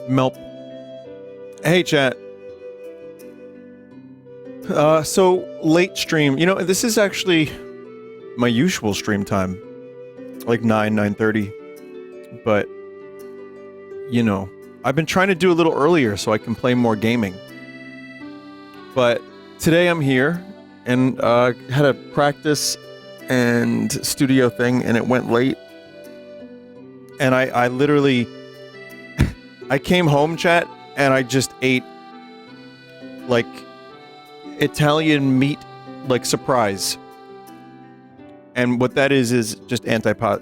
Melp. Hey, chat. So, late stream. You know, this is actually my usual stream time. Like 9:30. But, you know, I've been trying to do a little earlier so I can play more gaming. But today I'm here and had a practice and studio thing and it went late. And I literally... I came home, chat, and I just ate, like, Italian meat, like, surprise. And what that is just antipasto.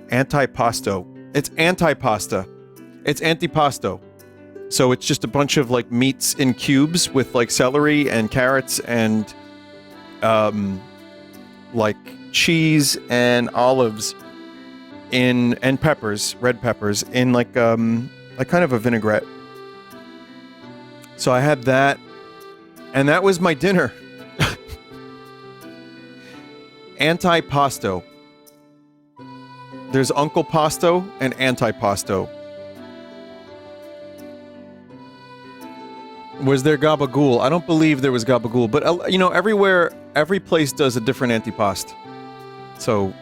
It's antipasta. It's antipasto. So it's just a bunch of, like, meats in cubes with, like, celery and carrots and, like, cheese and olives and peppers, red peppers, in, like kind of a vinaigrette. So I had that, and that was my dinner. Antipasto. There's Uncle Pasto and Antipasto. Was there gabagool? I don't believe there was gabagool, but you know, everywhere, every place does a different antipasto. So,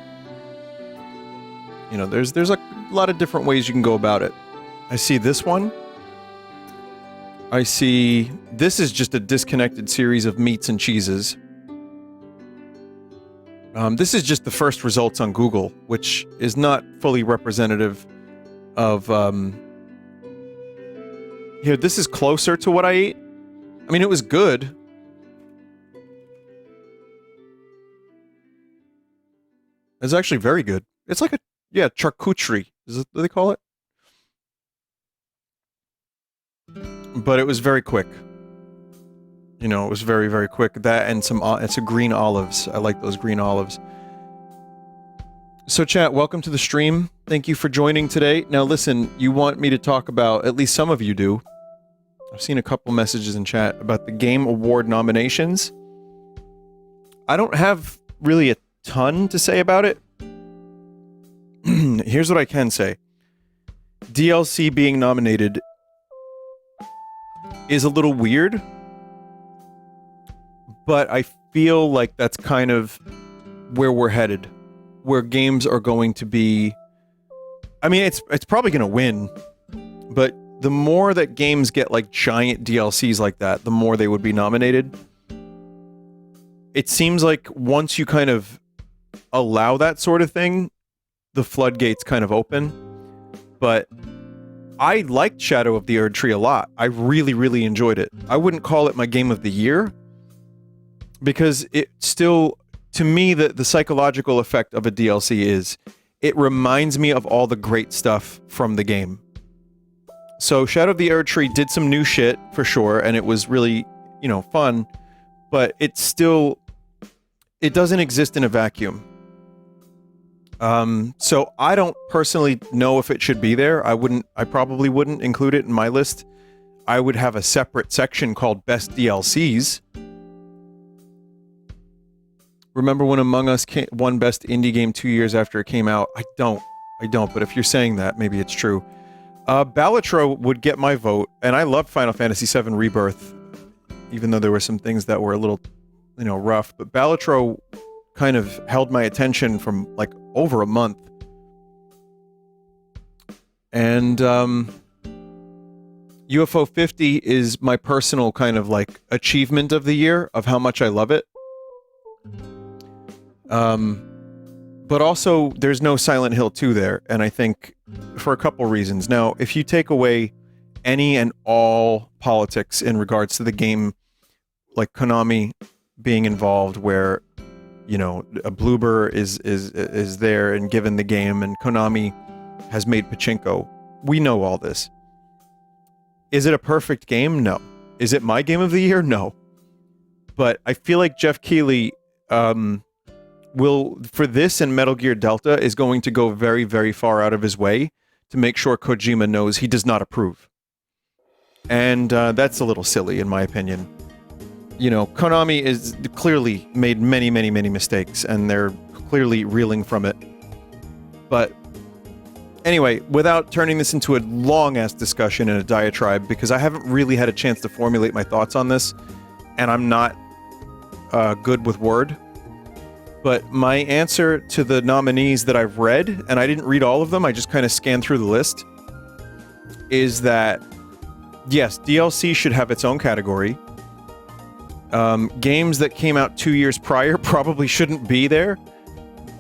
you know, there's a lot of different ways you can go about it. I see this one. I see... This is just a disconnected series of meats and cheeses. This is just the first results on Google, which is not fully representative of... Here, this is closer to what I ate. I mean, it was good. It's actually very good. It's like a... Yeah, charcuterie. Is it what they call it? But it was very quick. You know, it was very, very quick. That and some... It's a green olives. I like those green olives. So chat, welcome to the stream. Thank you for joining today. Now listen, you want me to talk about... At least some of you do. I've seen a couple messages in chat about the Game Award nominations. I don't have really a ton to say about it. Here's what I can say. DLC being nominated is a little weird, but I feel like that's kind of where we're headed, where games are going to be... I mean, it's probably going to win, but the more that games get like giant DLCs like that, the more they would be nominated. It seems like once you kind of allow that sort of thing, the floodgates kind of open. But I liked Shadow of the Erd Tree a lot. I really, really enjoyed it. I wouldn't call it my game of the year, because it still, to me, the psychological effect of a DLC is, it reminds me of all the great stuff from the game. So Shadow of the Erd Tree did some new shit, for sure, and it was really, you know, fun, but it still, it doesn't exist in a vacuum. So I don't personally know if it should be there. I probably wouldn't include it in my list. I would have a separate section called Best DLCs. Remember when Among Us won Best Indie Game 2 years after it came out? I don't, but if you're saying that, maybe it's true. Balatro would get my vote, and I love Final Fantasy VII Rebirth, even though there were some things that were a little, you know, rough, but Balatro kind of held my attention from, like, over a month. And, UFO 50 is my personal kind of, like, achievement of the year, of how much I love it. But also, there's no Silent Hill 2 there, and I think for a couple reasons. Now, if you take away any and all politics in regards to the game, like Konami being involved, where, you know, a Bloober is there and given the game, and Konami has made pachinko. We know all this. Is it a perfect game? No. Is it my game of the year? No. But I feel like Jeff Keighley, will, for this and Metal Gear Delta, is going to go very, very far out of his way to make sure Kojima knows he does not approve. And that's a little silly, in my opinion. You know, Konami is clearly made many, many, many mistakes, and they're clearly reeling from it. But Anyway, without turning this into a long-ass discussion and a diatribe, because I haven't really had a chance to formulate my thoughts on this, and I'm not good with word, but my answer to the nominees that I've read, and I didn't read all of them, I just kind of scanned through the list, is that, yes, DLC should have its own category. Games that came out 2 years prior probably shouldn't be there.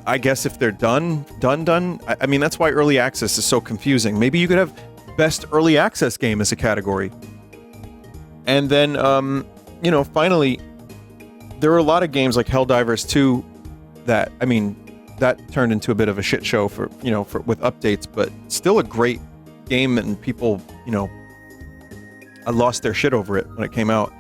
I guess if they're done. I mean, that's why early access is so confusing. Maybe you could have best early access game as a category. And then, you know, finally, there are a lot of games like Helldivers 2 that, I mean, that turned into a bit of a shit show for, you know, with updates, but still a great game, and people, you know, lost their shit over it when it came out.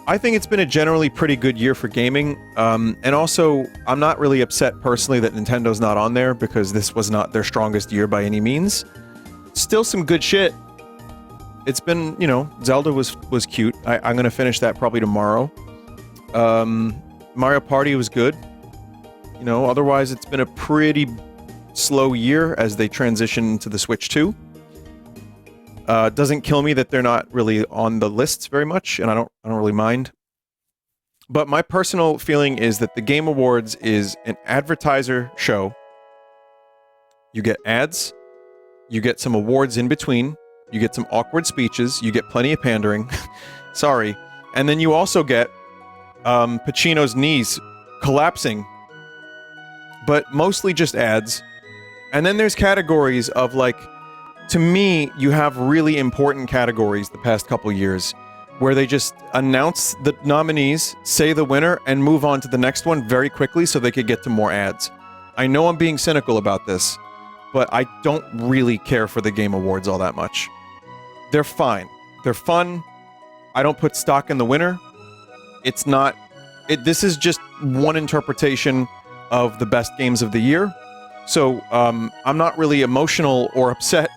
I think it's been a generally pretty good year for gaming, and also, I'm not really upset personally that Nintendo's not on there, because this was not their strongest year by any means. Still some good shit. It's been, you know, Zelda was cute. I'm gonna finish that probably tomorrow. Mario Party was good. You know, otherwise it's been a pretty slow year as they transition to the Switch 2. Doesn't kill me that they're not really on the lists very much, and I don't really mind. But my personal feeling is that the Game Awards is an advertiser show. You get ads, you get some awards in between, you get some awkward speeches, you get plenty of pandering. Sorry. And then you also get Pacino's knees collapsing, but mostly just ads. And then there's categories of, like, to me, you have really important categories the past couple years where they just announce the nominees, say the winner, and move on to the next one very quickly so they could get to more ads. I know I'm being cynical about this, but I don't really care for the Game Awards all that much. They're fine. They're fun. I don't put stock in the winner. It's not... this is just one interpretation of the best games of the year. So, I'm not really emotional or upset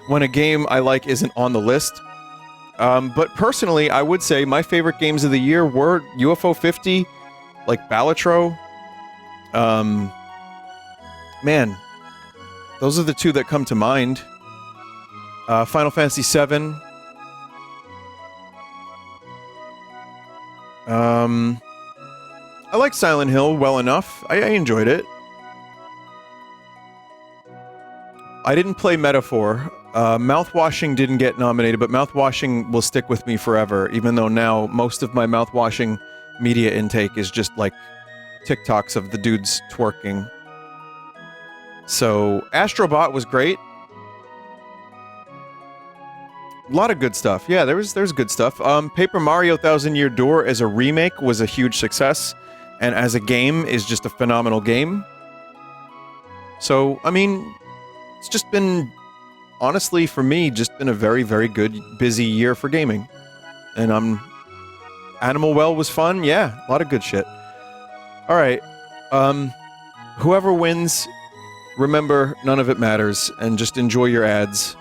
when a game I like isn't on the list. But personally, I would say my favorite games of the year were UFO 50, like Balatro. Man, those are the two that come to mind. Final Fantasy VII. I like Silent Hill well enough. I enjoyed it. I didn't play Metaphor. Mouthwashing didn't get nominated, but Mouthwashing will stick with me forever, even though now most of my mouthwashing media intake is just like TikToks of the dudes twerking. So, Astrobot was great. A lot of good stuff. Yeah, there's good stuff. Paper Mario Thousand Year Door as a remake was a huge success, and as a game is just a phenomenal game. So, I mean, it's just been, honestly, for me, just been a very, very good, busy year for gaming. And Animal Well was fun. Yeah, a lot of good shit. All right. Whoever wins, remember, none of it matters, and just enjoy your ads.